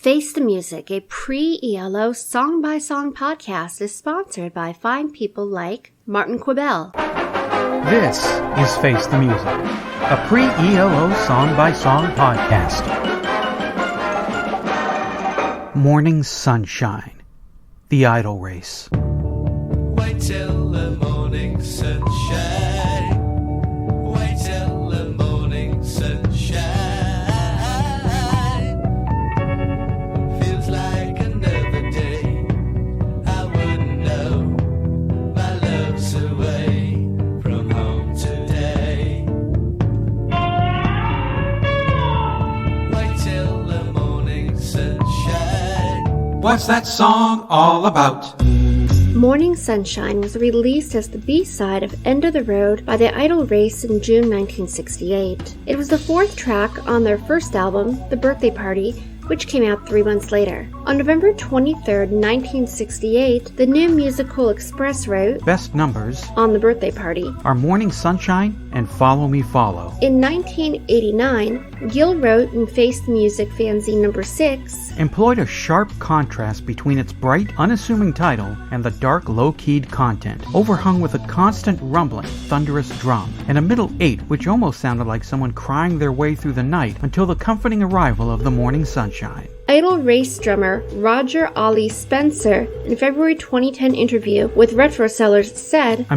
Face the Music, a pre-E.L.O. song-by-song podcast, is sponsored by fine people like Martin Quibell. This is Face the Music, a pre-E.L.O. song-by-song podcast. Morning Sunshine, the Idol Race. Wait till the morning sunshine. Wait till the morning sunshine. Feels like another day. I wouldn't know my love's away from home today. Wait till the morning sunshine. What's that song all about? Morning Sunshine was released as the B-side of End of the Road by the Idol Race in June 1968. It was the fourth track on their first album, The Birthday Party, which came out 3 months later. On November 23, 1968, the New Musical Express wrote Best numbers on The Birthday Party. are Morning Sunshine and Follow Me Follow. In 1989, Gil wrote in Face the Music fanzine number 6, Employed a sharp contrast between its bright, unassuming title and the dark, low-keyed content, overhung with a constant rumbling, thunderous drum, and a middle 8 which almost sounded like someone crying their way through the night until the comforting arrival of the morning sunshine. Idol Race drummer Roger Ollie Spencer, in a February 2010 interview with Retro Sellers, said,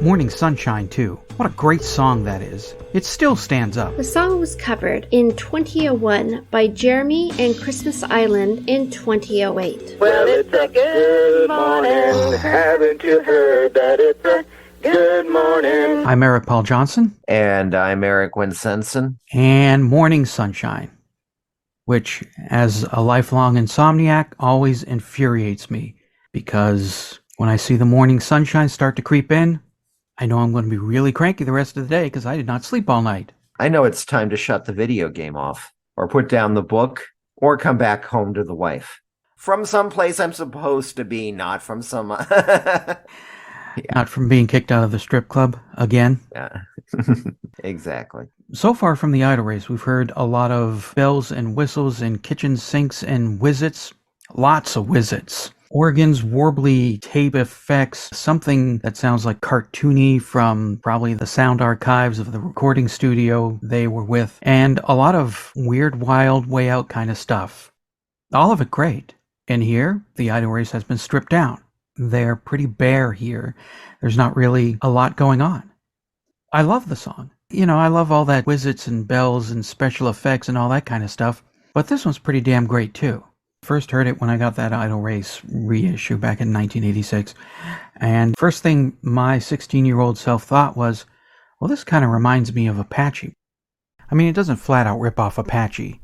Morning Sunshine too. What a great song that is. It still stands up. the song was covered in 2001 by Jeremy and Christmas Island in 2008. Well, it's a good morning. Haven't you heard that it's a good morning? I'm Eric Paul Johnson, And I'm Eric Winsenson. and Morning Sunshine, which, as a lifelong insomniac, always infuriates me, because when I see the morning sunshine start to creep in, I know I'm going to be really cranky the rest of the day because I did not sleep all night. I know it's time to shut the video game off, or put down the book, or come back home to the wife. From some place I'm supposed to be, not from some... Not from being kicked out of the strip club again. Yeah, exactly. So far from the Idol Race, we've heard a lot of bells and whistles and kitchen sinks and whizzits. Lots of whizzits. Organs, warbly tape effects, something that sounds like cartoony from probably the sound archives of the recording studio they were with, and a lot of weird, wild, way out kind of stuff. All of it great. And here, the Idol Race has been stripped down. They're pretty bare here. There's not really a lot going on. I love the song. I love all that whizzits and bells and special effects and all that kind of stuff, but this one's pretty damn great too. First heard it when I got that Idol Race reissue back in 1986, and first thing my 16-year-old self thought was, well, this kind of reminds me of Apache. It doesn't flat out rip off Apache.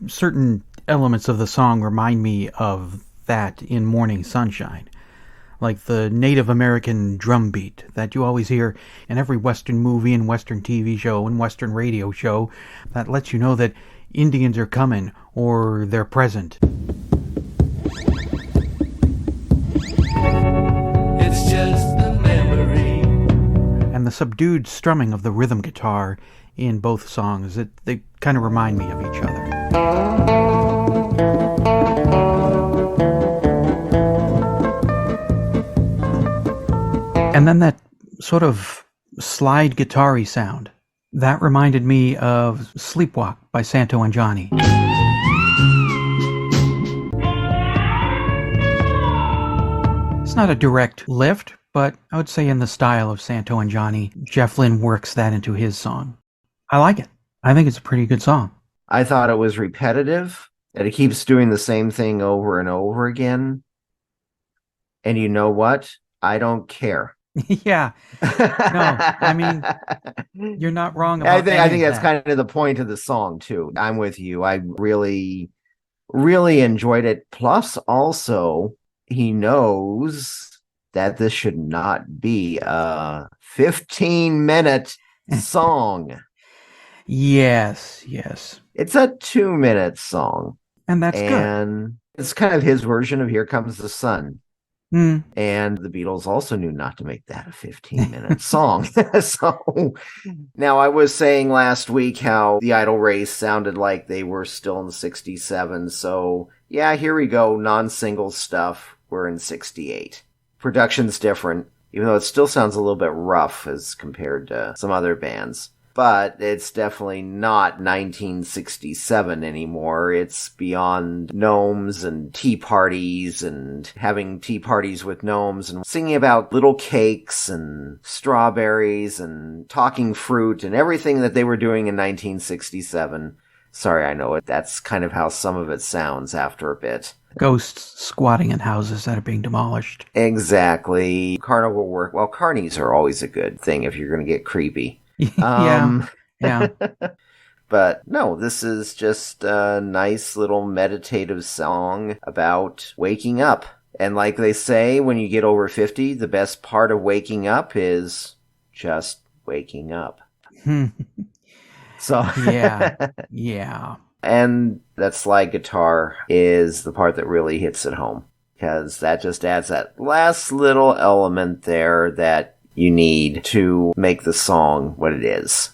Certain elements of the song remind me of that in Morning Sunshine, like the Native American drum beat that you always hear in every Western movie and Western TV show and Western radio show that lets you know that Indians are coming or they're present. It's just the memory. And the subdued strumming of the rhythm guitar in both songs, they kind of remind me of each other. And then that sort of slide guitar-y sound, that reminded me of Sleepwalk by Santo and Johnny. It's not a direct lift, but I would say in the style of Santo and Johnny, Jeff Lynne works that into his song. I like it. I think it's a pretty good song. I thought it was repetitive, that it keeps doing the same thing over and over again. And you know what? I don't care. Yeah. No, you're not wrong about I think that's kind of the point of the song, too. I'm with you. I really, really enjoyed it. Plus, also, he knows that this should not be a 15-minute song. Yes. It's a 2-minute song. And that's good. And it's kind of his version of Here Comes the Sun. And the Beatles also knew not to make that a 15-minute song. So now I was saying last week how the Idol Race sounded like they were still in 67. So yeah, here we go, non-single stuff. We're in 68. Production's different, even though it still sounds a little bit rough as compared to some other bands. But it's definitely not 1967 anymore. It's beyond gnomes and tea parties and having tea parties with gnomes and singing about little cakes and strawberries and talking fruit and everything that they were doing in 1967. Sorry, I know it. That's kind of how some of it sounds after a bit. Ghosts squatting in houses that are being demolished. Exactly. Carnival work. Well, carnies are always a good thing if you're going to get creepy. Yeah. But no, this is just a nice little meditative song about waking up. And like they say, when you get over 50, the best part of waking up is just waking up. So yeah. And that slide guitar is the part that really hits it home, because that just adds that last little element there that you need to make the song what it is.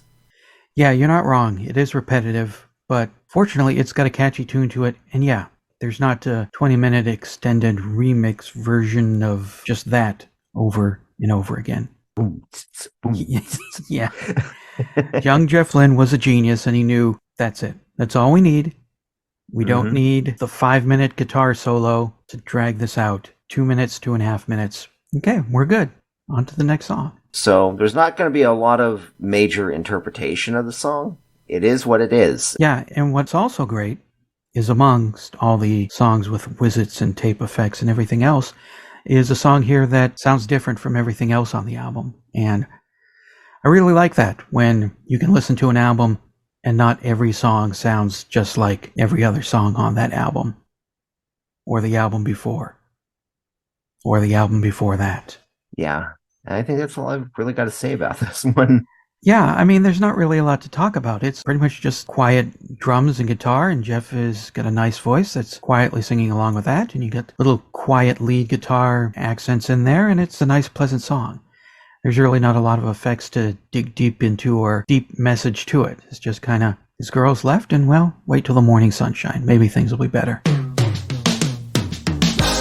Yeah, you're not wrong. It is repetitive, but fortunately it's got a catchy tune to it. And yeah, there's not a 20-minute extended remix version of just that over and over again. Yeah. Young Jeff Lynne was a genius, and he knew that's it. That's all we need. We don't need the 5-minute guitar solo to drag this out. 2 minutes, 2.5 minutes. Okay, we're good. On to the next song. So there's not going to be a lot of major interpretation of the song. It is what it is. Yeah, and what's also great is amongst all the songs with whizzits and tape effects and everything else is a song here that sounds different from everything else on the album. And I really like that, when you can listen to an album and not every song sounds just like every other song on that album, or the album before, or the album before that. Yeah, and I think that's all I've really got to say about this one. Yeah, I mean, there's not really a lot to talk about. It's pretty much just quiet drums and guitar, and Jeff has got a nice voice that's quietly singing along with that, and you get little quiet lead guitar accents in there, and it's a nice, pleasant song. There's really not a lot of effects to dig deep into or deep message to it. It's just kind of, his girl's left, and well, wait till the morning sunshine. Maybe things will be better.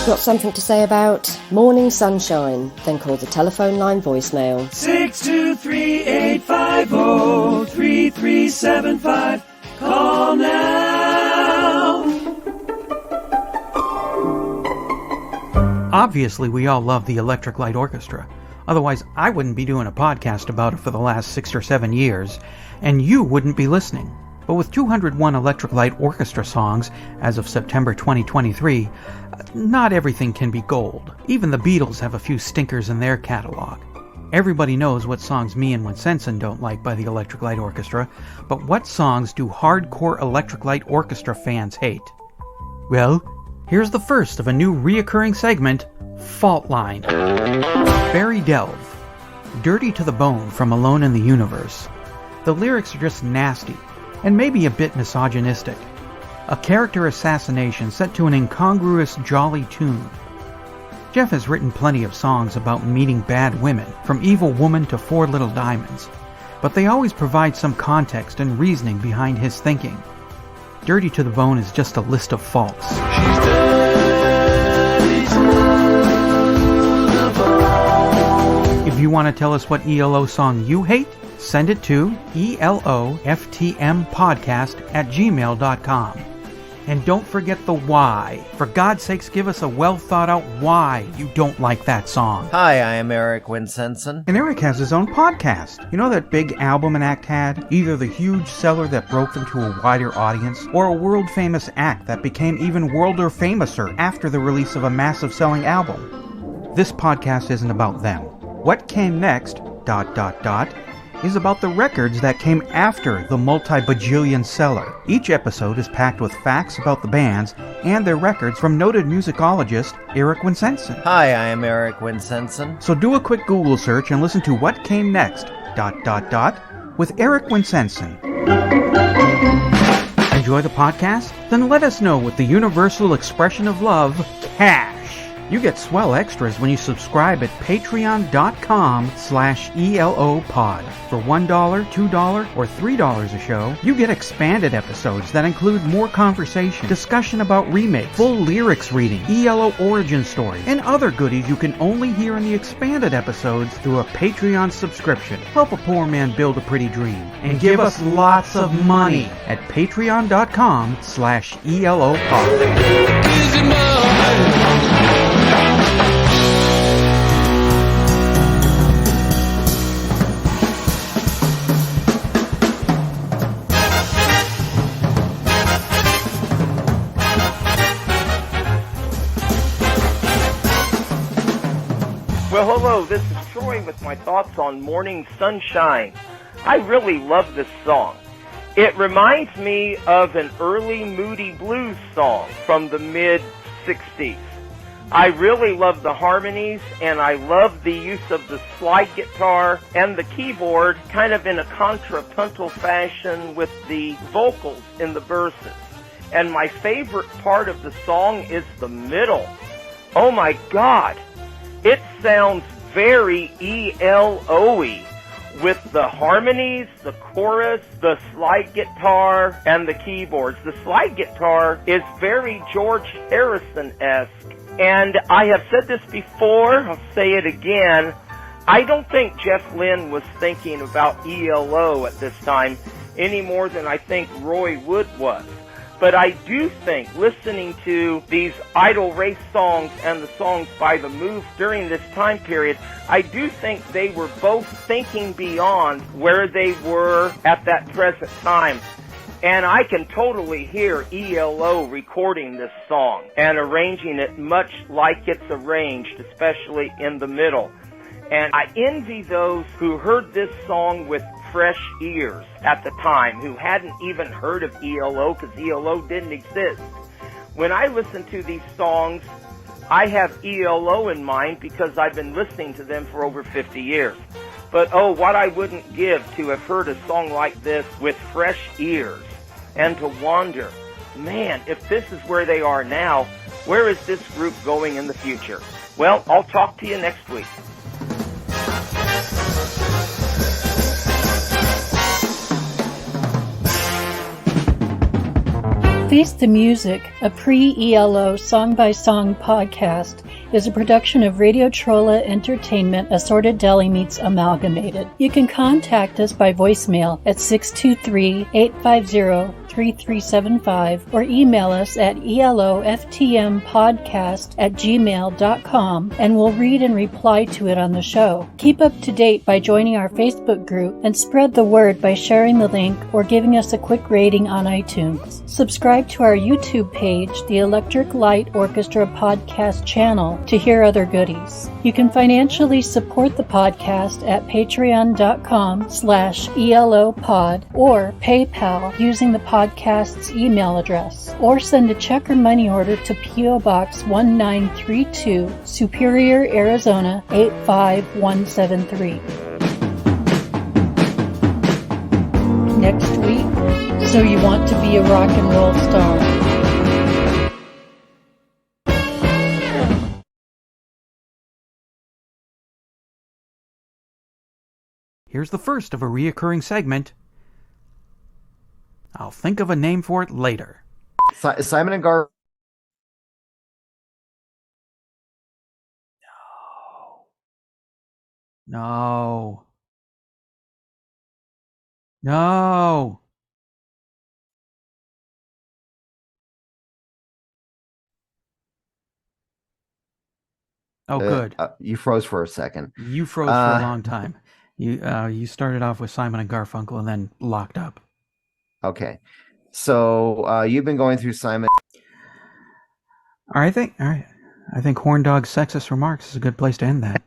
Got something to say about Morning Sunshine? Then call the telephone line voicemail. 623-850-3375. Call now. Obviously, we all love the Electric Light Orchestra. Otherwise, I wouldn't be doing a podcast about it for the last 6 or 7 years, and you wouldn't be listening. But with 201 Electric Light Orchestra songs as of September 2023, not everything can be gold. Even the Beatles have a few stinkers in their catalog. Everybody knows what songs me and Winsenson don't like by the Electric Light Orchestra, but what songs do hardcore Electric Light Orchestra fans hate? Well, here's the first of a new reoccurring segment, Fault Line. Barry Delve, Dirty to the Bone from Alone in the Universe. The lyrics are just nasty, and maybe a bit misogynistic. A character assassination set to an incongruous, jolly tune. Jeff has written plenty of songs about meeting bad women, from Evil Woman to Four Little Diamonds, but they always provide some context and reasoning behind his thinking. Dirty to the Bone is just a list of faults. If you want to tell us what E.L.O. song you hate, send it to eloftmpodcast@gmail.com. And don't forget the why. For God's sakes, give us a well-thought-out why you don't like that song. Hi, I am Eric Winsenson. And Eric has his own podcast. You know that big album an act had? Either the huge seller that broke them to a wider audience, or a world-famous act that became even worlder-famouser after the release of a massive selling album. This podcast isn't about them. What came next, ... is about the records that came after the multi-bajillion seller. Each episode is packed with facts about the bands and their records from noted musicologist Eric Winsenson. Hi, I am Eric Winsenson. So do a quick Google search and listen to What Came Next, ... with Eric Winsenson. Enjoy the podcast? Then let us know with the universal expression of love, cash. You get swell extras when you subscribe at patreon.com/ELOpod. For $1, $2, or $3 a show, you get expanded episodes that include more conversation, discussion about remakes, full lyrics reading, E.L.O. origin story, and other goodies you can only hear in the expanded episodes through a Patreon subscription. Help a poor man build a pretty dream and give us lots of money at patreon.com/ELOpod. Well, hello, this is Troy with my thoughts on Morning Sunshine. I really love this song. It reminds me of an early Moody Blues song from the mid-60s. I really love the harmonies, and I love the use of the slide guitar and the keyboard kind of in a contrapuntal fashion with the vocals in the verses. And my favorite part of the song is the middle. Oh my God! It sounds very E.L.O.y with the harmonies, the chorus, the slide guitar, and the keyboards. The slide guitar is very George Harrison-esque. And I have said this before, I'll say it again, I don't think Jeff Lynne was thinking about E.L.O. at this time any more than I think Roy Wood was. But I do think, listening to these idle race songs and the songs by The Move during this time period, I do think they were both thinking beyond where they were at that present time. And I can totally hear E.L.O. recording this song and arranging it much like it's arranged, especially in the middle. And I envy those who heard this song with fresh ears at the time, who hadn't even heard of E.L.O. because E.L.O. didn't exist. When I listen to these songs, I have E.L.O. in mind because I've been listening to them for over 50 years. But oh, what I wouldn't give to have heard a song like this with fresh ears and to wonder, man, if this is where they are now, where is this group going in the future? Well, I'll talk to you next week. Face the Music, a pre-ELO song-by-song podcast, is a production of Radio Trolla Entertainment Assorted Deli Meats Amalgamated. You can contact us by voicemail at 623-850-3375 or email us at eloftmpodcast@gmail.com and we'll read and reply to it on the show. Keep up to date by joining our Facebook group and spread the word by sharing the link or giving us a quick rating on iTunes. Subscribe to our YouTube page, the Electric Light Orchestra podcast channel, to hear other goodies. You can financially support the podcast at patreon.com/ELOpod or PayPal using the podcast's email address, or send a check or money order to P.O. Box 1932, Superior, Arizona 85173. Next week, So You Want to Be a Rock and Roll Star. Here's the first of a reoccurring segment. I'll think of a name for it later. Simon and Gar. No. No. Oh, good. You froze for a second. You froze for a long time. You started off with Simon and Garfunkel and then locked up. Okay. So you've been going through Simon. All right. I think Horn Dog's sexist remarks is a good place to end that.